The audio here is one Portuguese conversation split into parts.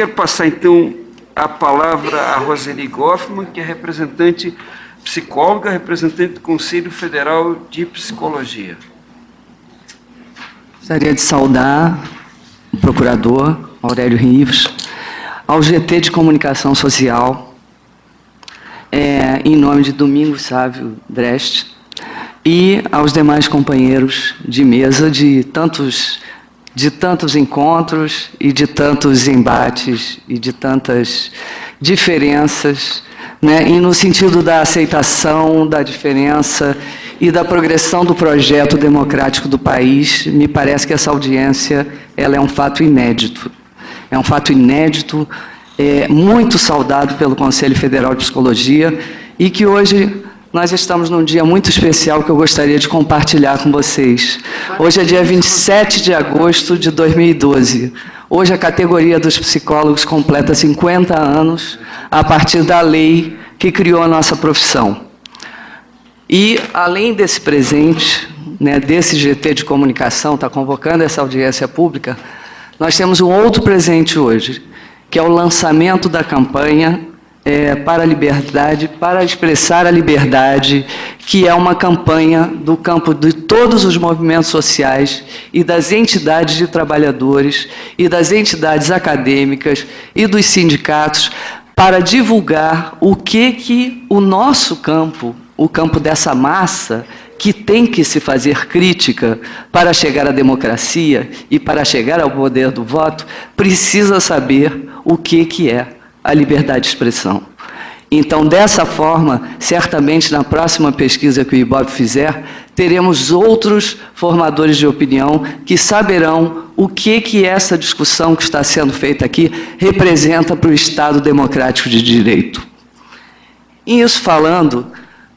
Quero passar, então, a palavra a Roseli Goffman, que é representante psicóloga, representante do Conselho Federal de Psicologia. Gostaria de saudar o procurador Aurélio Rives, ao GT de Comunicação Social, em nome de Domingos Sávio Dreste, e aos demais companheiros de mesa de tantos encontros e de tantos embates e de tantas diferenças, né? E no sentido da aceitação da diferença e da progressão do projeto democrático do país, me parece que essa audiência ela é um fato inédito. É um fato inédito, muito saudado pelo Conselho Federal de Psicologia e que hoje nós estamos num dia muito especial que eu gostaria de compartilhar com vocês. Hoje é dia 27 de agosto de 2012. Hoje a categoria dos psicólogos completa 50 anos a partir da lei que criou a nossa profissão. E, além desse presente, né, desse GT de comunicação, está convocando essa audiência pública, nós temos um outro presente hoje, que é o lançamento da campanha para a liberdade, para expressar a liberdade, que é uma campanha do campo de todos os movimentos sociais e das entidades de trabalhadores e das entidades acadêmicas e dos sindicatos para divulgar o que o nosso campo, o campo dessa massa, que tem que se fazer crítica para chegar à democracia e para chegar ao poder do voto, precisa saber o que é a liberdade de expressão. Então, dessa forma, certamente na próxima pesquisa que o IBOP fizer, teremos outros formadores de opinião que saberão o que essa discussão que está sendo feita aqui representa para o Estado democrático de direito. E isso falando,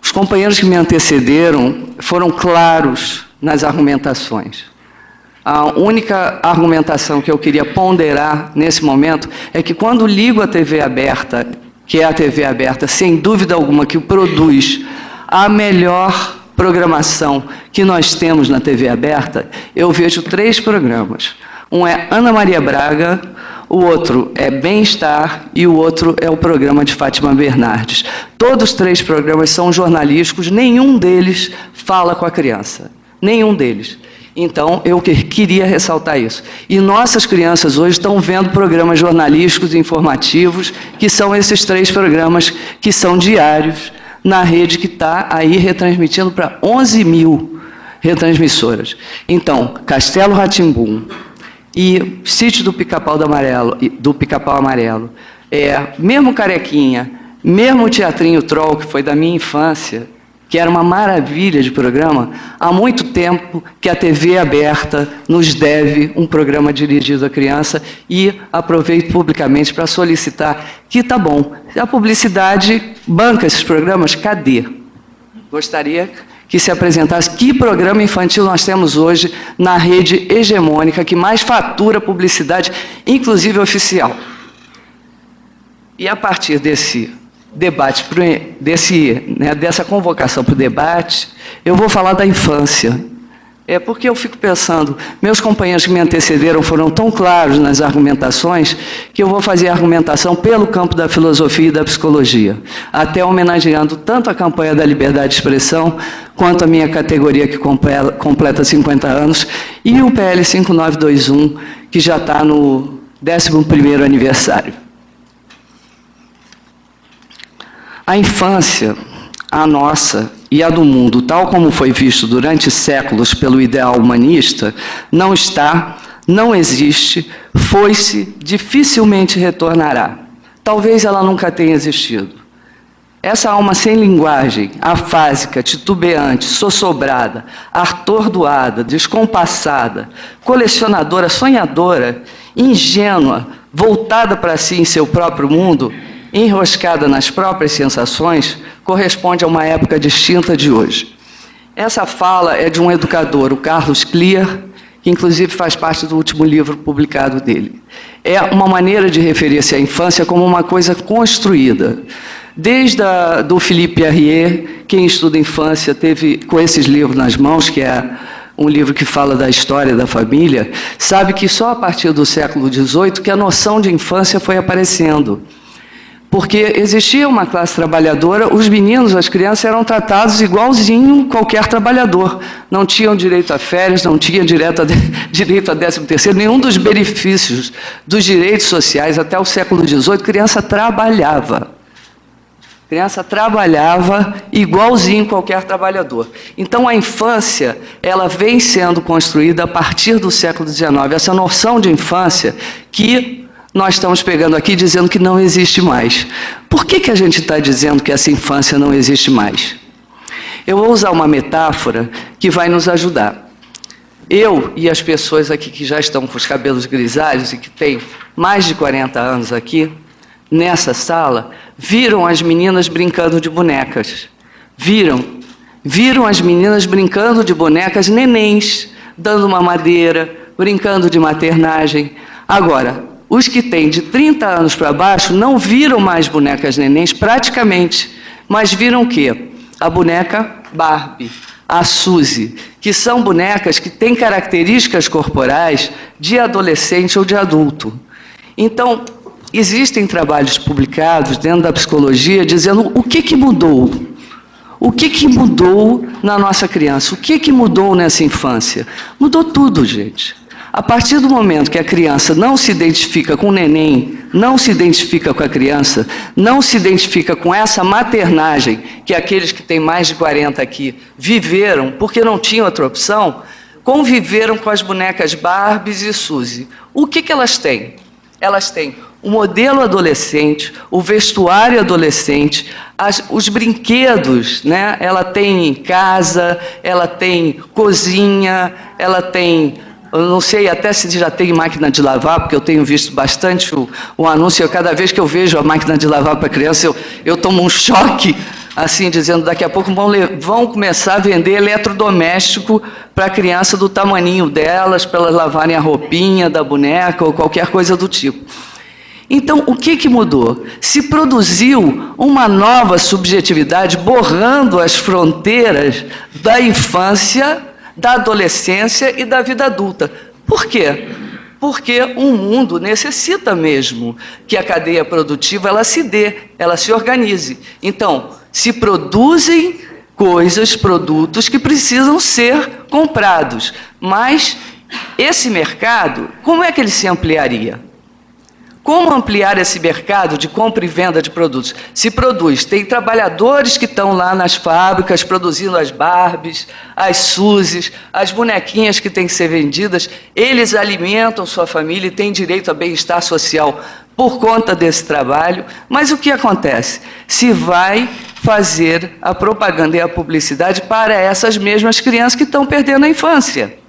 os companheiros que me antecederam foram claros nas argumentações. A única argumentação que eu queria ponderar nesse momento é que quando ligo a TV aberta, que é a TV aberta, sem dúvida alguma, que produz a melhor programação que nós temos na TV aberta, eu vejo 3 programas. Um é Ana Maria Braga, o outro é Bem-Estar e o outro é o programa de Fátima Bernardes. Todos os 3 programas são jornalísticos, nenhum deles fala com a criança. Nenhum deles. Então, eu queria ressaltar isso. E nossas crianças hoje estão vendo programas jornalísticos e informativos, que são esses 3 programas que são diários, na rede que está aí retransmitindo para 11 mil retransmissoras. Então, Castelo Rá-Tim-Bum e Sítio do Pica-Pau Amarelo, mesmo Carequinha, mesmo o Teatrinho Troll, que foi da minha infância, que era uma maravilha de programa, há muito tempo que a TV aberta nos deve um programa dirigido à criança e aproveito publicamente para solicitar que tá bom, a publicidade banca esses programas, cadê? Gostaria que se apresentasse que programa infantil nós temos hoje na rede hegemônica que mais fatura publicidade, inclusive oficial. E a partir desse debate, dessa convocação para o debate, eu vou falar da infância. Porque eu fico pensando, meus companheiros que me antecederam foram tão claros nas argumentações, que eu vou fazer a argumentação pelo campo da filosofia e da psicologia, até homenageando tanto a campanha da liberdade de expressão, quanto a minha categoria que completa 50 anos, e o PL 5921, que já está no 11º aniversário. A infância, a nossa e a do mundo, tal como foi visto durante séculos pelo ideal humanista, não está, não existe, foi-se, dificilmente retornará. Talvez ela nunca tenha existido. Essa alma sem linguagem, afásica, titubeante, sossobrada, atordoada, descompassada, colecionadora, sonhadora, ingênua, voltada para si em seu próprio mundo, enroscada nas próprias sensações, corresponde a uma época distinta de hoje. Essa fala é de um educador, o Carlos Clear, que inclusive faz parte do último livro publicado dele. É uma maneira de referir-se à infância como uma coisa construída. Desde do Philippe Arrier, quem estuda infância teve com esses livros nas mãos, que é um livro que fala da história da família, sabe que só a partir do século XVIII que a noção de infância foi aparecendo. Porque existia uma classe trabalhadora, os meninos, as crianças eram tratados igualzinho qualquer trabalhador. Não tinham direito a férias, não tinham direito a 13º, nenhum dos benefícios dos direitos sociais até o século XVIII, criança trabalhava. Criança trabalhava igualzinho qualquer trabalhador. Então, a infância, ela vem sendo construída a partir do século XIX. Essa noção de infância que nós estamos pegando aqui dizendo que não existe mais. Por que a gente está dizendo que essa infância não existe mais? Eu vou usar uma metáfora que vai nos ajudar. Eu e as pessoas aqui que já estão com os cabelos grisalhos e que têm mais de 40 anos aqui, nessa sala, viram as meninas brincando de bonecas. Viram as meninas brincando de bonecas nenéns, dando uma madeira, brincando de maternagem. Agora, os que têm de 30 anos para baixo não viram mais bonecas nenéns praticamente, mas viram o quê? A boneca Barbie, a Suzy, que são bonecas que têm características corporais de adolescente ou de adulto. Então, existem trabalhos publicados dentro da psicologia dizendo o que mudou. O que mudou na nossa criança? O que mudou nessa infância? Mudou tudo, gente. A partir do momento que a criança não se identifica com o neném, não se identifica com a criança, não se identifica com essa maternagem que aqueles que têm mais de 40 aqui viveram, porque não tinham outra opção, conviveram com as bonecas Barbies e Suzy. O que elas têm? Elas têm o modelo adolescente, o vestuário adolescente, os brinquedos, né? Ela tem em casa, ela tem cozinha, ela tem... Eu não sei até se já tem máquina de lavar, porque eu tenho visto bastante o anúncio. Cada vez que eu vejo a máquina de lavar para criança, eu tomo um choque, assim, dizendo daqui a pouco vão começar a vender eletrodoméstico para a criança do tamaninho delas, para elas lavarem a roupinha da boneca ou qualquer coisa do tipo. Então, o que mudou? Se produziu uma nova subjetividade, borrando as fronteiras da infância, da adolescência e da vida adulta. Por quê? Porque o mundo necessita mesmo que a cadeia produtiva ela se dê, ela se organize. Então, se produzem coisas, produtos que precisam ser comprados. Mas esse mercado, como é que ele se ampliaria? Como ampliar esse mercado de compra e venda de produtos? Se produz, tem trabalhadores que estão lá nas fábricas produzindo as Barbies, as Suzys, as bonequinhas que têm que ser vendidas, eles alimentam sua família e têm direito a bem-estar social por conta desse trabalho, mas o que acontece? Se vai fazer a propaganda e a publicidade para essas mesmas crianças que estão perdendo a infância.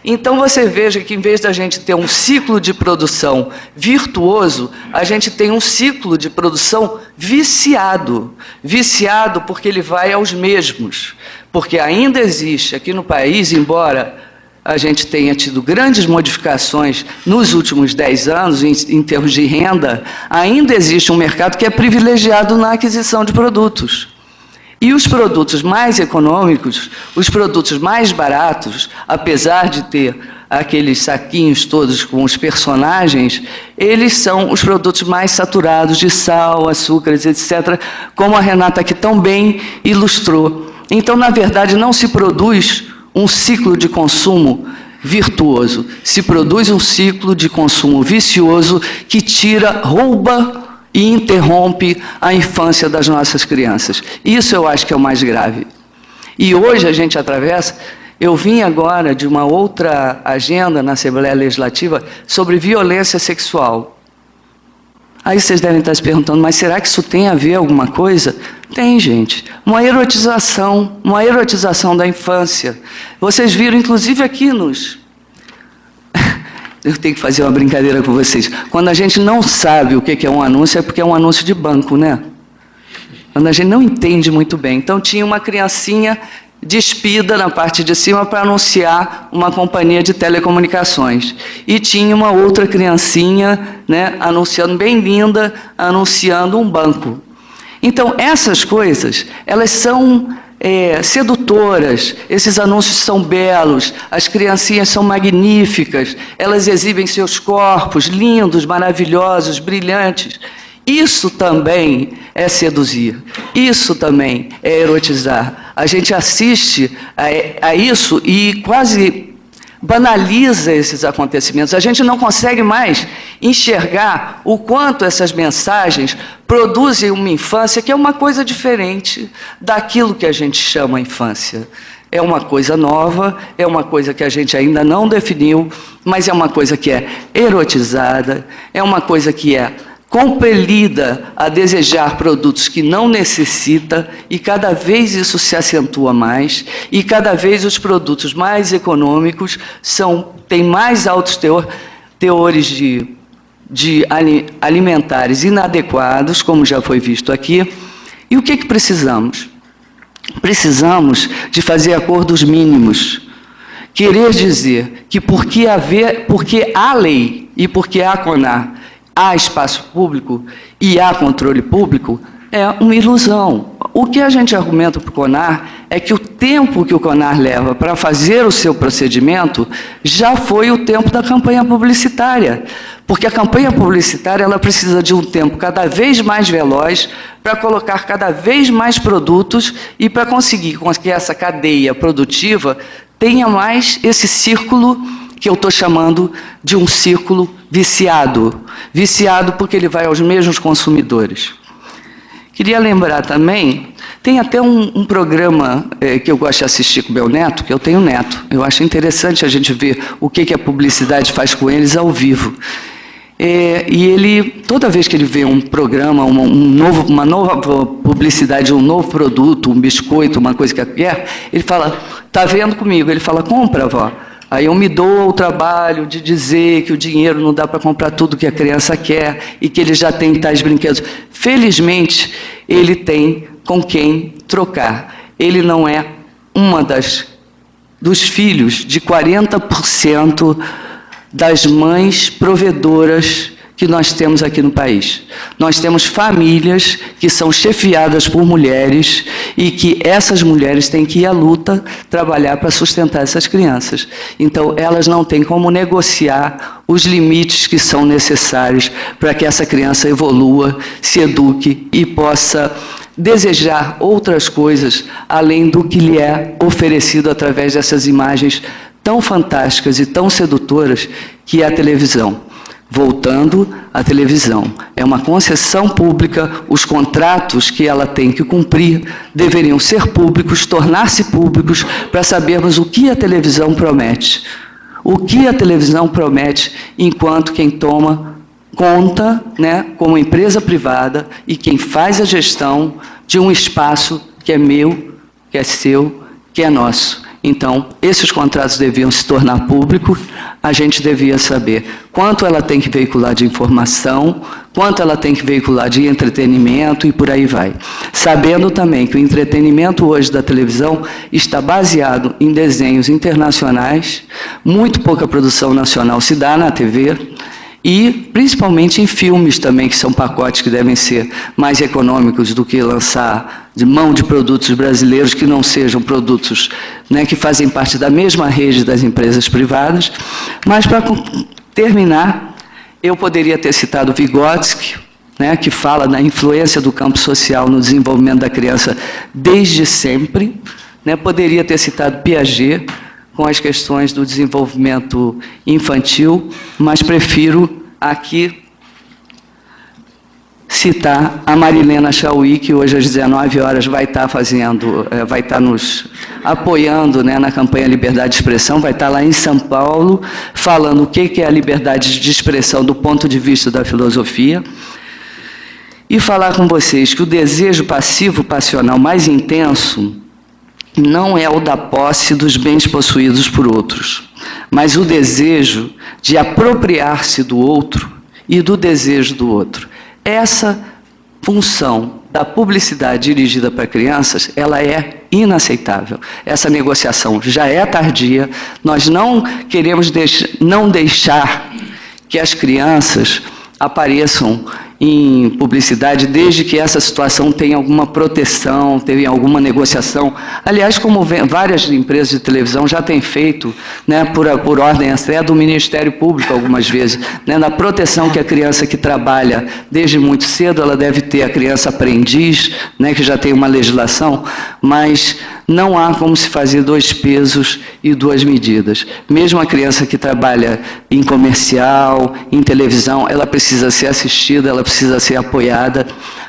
Então, você veja que, em vez da gente ter um ciclo de produção virtuoso, a gente tem um ciclo de produção viciado. Viciado porque ele vai aos mesmos. Porque ainda existe aqui no país, embora a gente tenha tido grandes modificações nos últimos 10 anos, em termos de renda, ainda existe um mercado que é privilegiado na aquisição de produtos. E os produtos mais econômicos, os produtos mais baratos, apesar de ter aqueles saquinhos todos com os personagens, eles são os produtos mais saturados de sal, açúcares, etc., como a Renata aqui tão bem ilustrou. Então, na verdade, não se produz um ciclo de consumo virtuoso, se produz um ciclo de consumo vicioso que rouba e interrompe a infância das nossas crianças. Isso eu acho que é o mais grave. E hoje a gente atravessa... Eu vim agora de uma outra agenda na Assembleia Legislativa sobre violência sexual. Aí vocês devem estar se perguntando, mas será que isso tem a ver alguma coisa? Tem, gente. Uma erotização da infância. Vocês viram, inclusive aqui nos... Eu tenho que fazer uma brincadeira com vocês. Quando a gente não sabe o que é um anúncio, é porque é um anúncio de banco, né? Quando a gente não entende muito bem. Então, tinha uma criancinha despida na parte de cima para anunciar uma companhia de telecomunicações. E tinha uma outra criancinha, né, anunciando, bem linda, anunciando um banco. Então, essas coisas, elas são sedutoras, esses anúncios são belos, as criancinhas são magníficas, elas exibem seus corpos lindos, maravilhosos, brilhantes. Isso também é seduzir, isso também é erotizar. A gente assiste a isso e quase banaliza esses acontecimentos. A gente não consegue mais enxergar o quanto essas mensagens produzem uma infância que é uma coisa diferente daquilo que a gente chama infância. É uma coisa nova, é uma coisa que a gente ainda não definiu, mas é uma coisa que é erotizada, é uma coisa que é compelida a desejar produtos que não necessita, e cada vez isso se acentua mais, e cada vez os produtos mais econômicos têm mais altos teores de alimentares inadequados, como já foi visto aqui. E o que precisamos? Precisamos de fazer acordos mínimos. Querer dizer que porque há lei e porque há CONAR, há espaço público e há controle público, é uma ilusão. O que a gente argumenta para o CONAR é que o tempo que o CONAR leva para fazer o seu procedimento já foi o tempo da campanha publicitária, porque a campanha publicitária ela precisa de um tempo cada vez mais veloz para colocar cada vez mais produtos e para conseguir que essa cadeia produtiva tenha mais esse círculo que eu estou chamando de um círculo viciado. Viciado porque ele vai aos mesmos consumidores. Queria lembrar também, tem até um programa que eu gosto de assistir com o meu neto, que eu tenho neto. Eu acho interessante a gente ver o que a publicidade faz com eles ao vivo. E ele, toda vez que ele vê um programa, uma nova publicidade, um novo produto, um biscoito, uma coisa que ele quer, ele fala, está vendo comigo? Ele fala, compra, vó. Aí eu me dou o trabalho de dizer que o dinheiro não dá para comprar tudo que a criança quer e que ele já tem tais brinquedos. Felizmente, ele tem com quem trocar. Ele não é dos filhos de 40% das mães provedoras que nós temos aqui no país. Nós temos famílias que são chefiadas por mulheres e que essas mulheres têm que ir à luta trabalhar para sustentar essas crianças. Então, elas não têm como negociar os limites que são necessários para que essa criança evolua, se eduque e possa desejar outras coisas além do que lhe é oferecido através dessas imagens tão fantásticas e tão sedutoras que é a televisão. Voltando à televisão, é uma concessão pública, os contratos que ela tem que cumprir deveriam ser públicos, tornar-se públicos, para sabermos o que a televisão promete. O que a televisão promete enquanto quem toma conta, como empresa privada, e quem faz a gestão de um espaço que é meu, que é seu, que é nosso. Então, esses contratos deviam se tornar públicos, a gente devia saber quanto ela tem que veicular de informação, quanto ela tem que veicular de entretenimento e por aí vai. Sabendo também que o entretenimento hoje da televisão está baseado em desenhos internacionais, muito pouca produção nacional se dá na TV, e principalmente em filmes também, que são pacotes que devem ser mais econômicos do que lançar de mão de produtos brasileiros que não sejam produtos que fazem parte da mesma rede das empresas privadas. Mas, para terminar, eu poderia ter citado Vygotsky, que fala da influência do campo social no desenvolvimento da criança desde sempre. Poderia ter citado Piaget, com as questões do desenvolvimento infantil, mas prefiro aqui citar a Marilena Chauí, que hoje às 19 horas vai estar nos apoiando na campanha Liberdade de Expressão, vai estar lá em São Paulo, falando o que é a liberdade de expressão do ponto de vista da filosofia, e falar com vocês que o desejo passivo passional mais intenso não é o da posse dos bens possuídos por outros, mas o desejo de apropriar-se do outro e do desejo do outro. Essa função da publicidade dirigida para crianças, ela é inaceitável. Essa negociação já é tardia, nós não queremos não deixar que as crianças apareçam em publicidade, desde que essa situação tenha alguma proteção, tenha alguma negociação. Aliás, como várias empresas de televisão já têm feito, né, por ordem até do Ministério Público, algumas vezes, né, na proteção que a criança que trabalha desde muito cedo, ela deve ter a criança aprendiz, né, que já tem uma legislação, mas não há como se fazer dois pesos e duas medidas. Mesmo a criança que trabalha em comercial, em televisão, ela precisa ser assistida, ela precisa ser apoiada,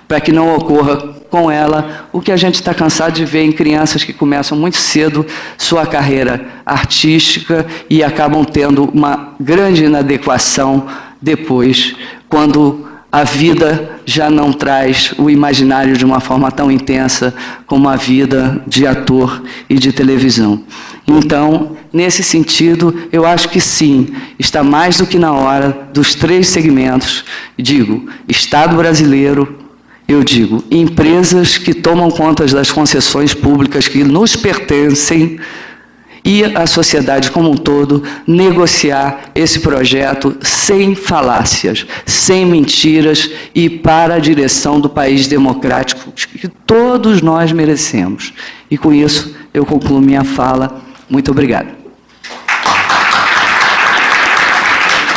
para que não ocorra com ela o que a gente está cansado de ver em crianças que começam muito cedo sua carreira artística e acabam tendo uma grande inadequação depois, quando a vida já não traz o imaginário de uma forma tão intensa como a vida de ator e de televisão. Então, nesse sentido, eu acho que sim, está mais do que na hora dos três segmentos, digo, Estado brasileiro, eu digo, empresas que tomam conta das concessões públicas que nos pertencem, e a sociedade como um todo negociar esse projeto sem falácias, sem mentiras e para a direção do país democrático que todos nós merecemos. E com isso eu concluo minha fala. Muito obrigado.